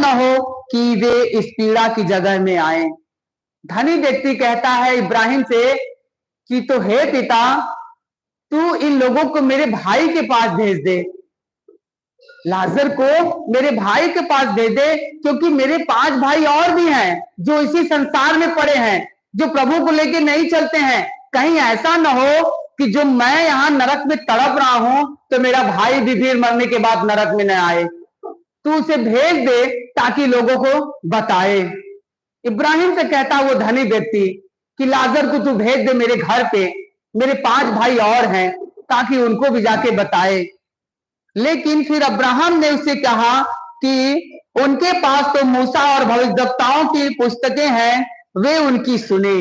न हो कि वे इस पीड़ा की जगह में आए। धनी व्यक्ति कहता है इब्राहिम से कि तो हे पिता, तू इन लोगों को मेरे भाई के पास भेज दे, लाजर को मेरे भाई के पास भेज दे, क्योंकि मेरे 5 भाई और भी हैं जो इसी संसार में पड़े हैं, जो प्रभु को लेके नहीं चलते हैं। कहीं ऐसा न हो कि जो मैं यहां नरक में तड़प रहा हूं तो मेरा भाई भी फिर मरने के बाद नरक में न आए। तू उसे भेज दे ताकि लोगों को बताए। इब्राहिम से कहता वो धनी व्यक्ति कि लाजर को तू भेज दे मेरे घर पे, मेरे 5 भाई और हैं, ताकि उनको भी जाके बताए। लेकिन फिर अब्राहम ने उससे कहा कि उनके पास तो मूसा और भविष्यवक्ताओं की पुस्तकें हैं, वे उनकी सुने।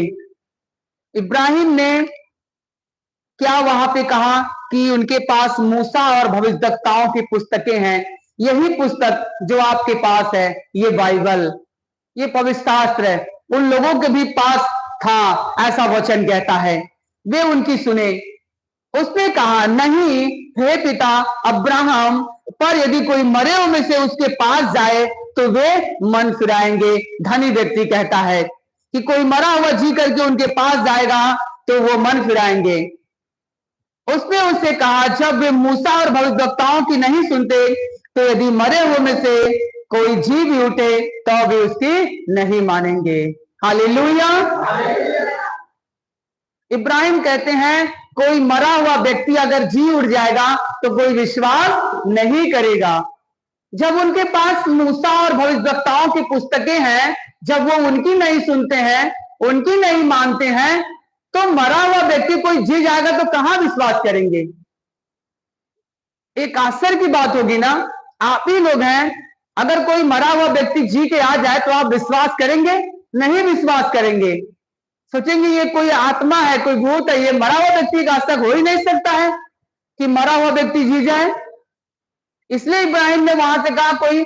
इब्राहिम ने क्या वहां पे कहा कि उनके पास मूसा और भविष्यवक्ताओं की पुस्तकें हैं। यही पुस्तक जो आपके पास है, ये बाइबल, ये पवित्र शास्त्र है, उन लोगों के भी पास था, ऐसा वचन कहता है। वे उनकी सुने। उसने कहा नहीं हे पिता अब्राहम, पर यदि कोई मरे हुए में से उसके पास जाए तो वे मन फिराएंगे। धनी व्यक्ति कहता है कि कोई मरा हुआ जी करके उनके पास जाएगा तो वो मन फिराएंगे। उसने उससे कहा जब वे मूसा और भविष्यवक्ताओं की नहीं सुनते तो यदि मरे हुए में से कोई जी भी उठे तो वे उसकी नहीं मानेंगे। हालेलुया। इब्राहिम कहते हैं कोई मरा हुआ व्यक्ति अगर जी उठ जाएगा तो कोई विश्वास नहीं करेगा। जब उनके पास मूसा और भविष्यवक्ताओं की पुस्तकें हैं, जब वो उनकी नहीं सुनते हैं, उनकी नहीं मानते हैं, तो मरा हुआ व्यक्ति कोई जी जाएगा तो कहां विश्वास करेंगे। एक आश्चर्य की बात होगी ना। आप ही लोग हैं, अगर कोई मरा हुआ व्यक्ति जी के आ जाए तो आप विश्वास करेंगे? नहीं विश्वास करेंगे। सोचेंगे ये कोई आत्मा है, कोई भूत है, ये मरा हुआ व्यक्ति का आज तक हो ही नहीं सकता है कि मरा हुआ व्यक्ति जी जाए। इसलिए इब्राहिम ने वहां से कहा कोई,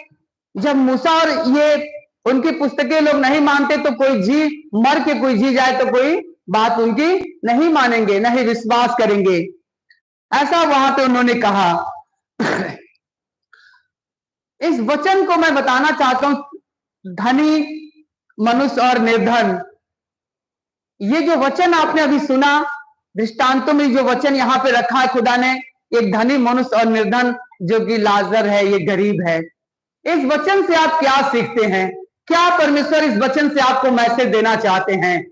जब मूसा और ये उनकी पुस्तकें लोग नहीं मानते तो कोई जी मर के कोई जी जाए तो कोई बात उनकी नहीं मानेंगे, नहीं विश्वास करेंगे, ऐसा वहां पे उन्होंने कहा। इस वचन को मैं बताना चाहता हूं, धनी मनुष्य और निर्धन, ये जो वचन आपने अभी सुना, दृष्टांतों में जो वचन यहां पे रखा है खुदा ने, एक धनी मनुष्य और निर्धन जो कि लाजर है, ये गरीब है। इस वचन से आप क्या सीखते हैं? क्या परमेश्वर इस वचन से आपको मैसेज देना चाहते हैं?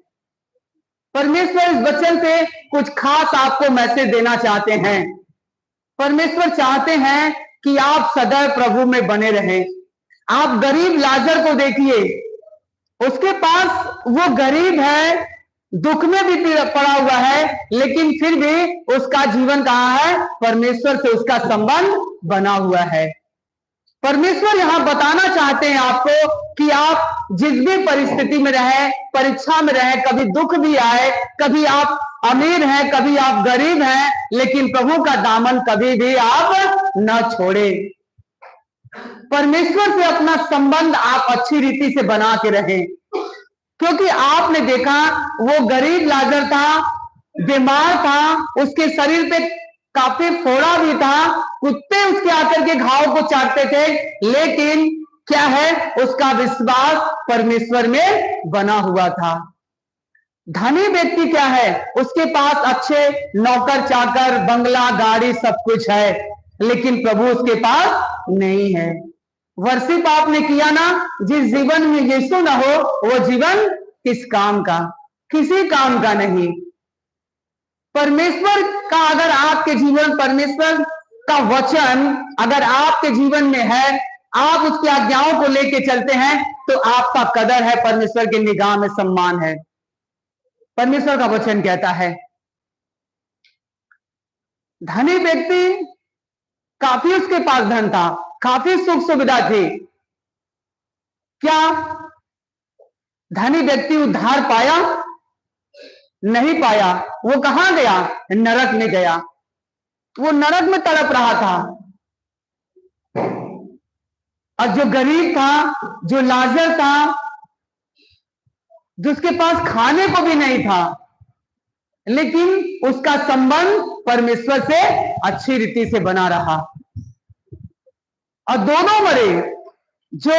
परमेश्वर इस वचन से कुछ खास आपको मैसेज देना चाहते हैं। परमेश्वर चाहते हैं कि आप सदैव प्रभु में बने रहें। आप गरीब लाजर को देखिए, उसके पास वो गरीब है, दुख में भी पड़ा हुआ है, लेकिन फिर भी उसका जीवन कहाँ है? परमेश्वर से उसका संबंध बना हुआ है। परमेश्वर यहां बताना चाहते हैं आपको कि आप जिस भी परिस्थिति में रहे, परीक्षा में रहे, कभी दुख भी आए, कभी आप अमीर हैं, कभी आप गरीब हैं, लेकिन प्रभु का दामन कभी भी आप न छोड़े। परमेश्वर से अपना संबंध आप अच्छी रीति से बना के रहें, क्योंकि आपने देखा वो गरीब लाजर था, बीमार था, उसके शरीर पे काफी फोड़ा भी था, कुत्ते उसके आकर के घाव को चाटते थे, लेकिन क्या है, उसका विश्वास परमेश्वर में बना हुआ था। धनी व्यक्ति क्या है? उसके पास अच्छे नौकर चाकर, बंगला, गाड़ी, सब कुछ है, लेकिन प्रभु उसके पास नहीं है। वर्शिप आपने किया ना, जिस जीवन में यीशु ना हो वो जीवन किस काम का? किसी काम का नहीं। परमेश्वर का अगर आपके जीवन, परमेश्वर का वचन अगर आपके जीवन में है, आप उसकी आज्ञाओं को लेके चलते हैं, तो आपका कदर है, परमेश्वर की निगाह में सम्मान है। परमेश्वर का वचन कहता है धनी व्यक्ति, काफी उसके पास धन था, काफी सुख सुविधा थी, क्या धनी व्यक्ति उद्धार पाया? नहीं पाया। वो कहां गया? नरक में गया। वो नरक में तड़प रहा था। और जो गरीब था, जो लाजर था, जिसके पास खाने को भी नहीं था, लेकिन उसका संबंध परमेश्वर से अच्छी रीति से बना रहा। और दोनों मरे। जो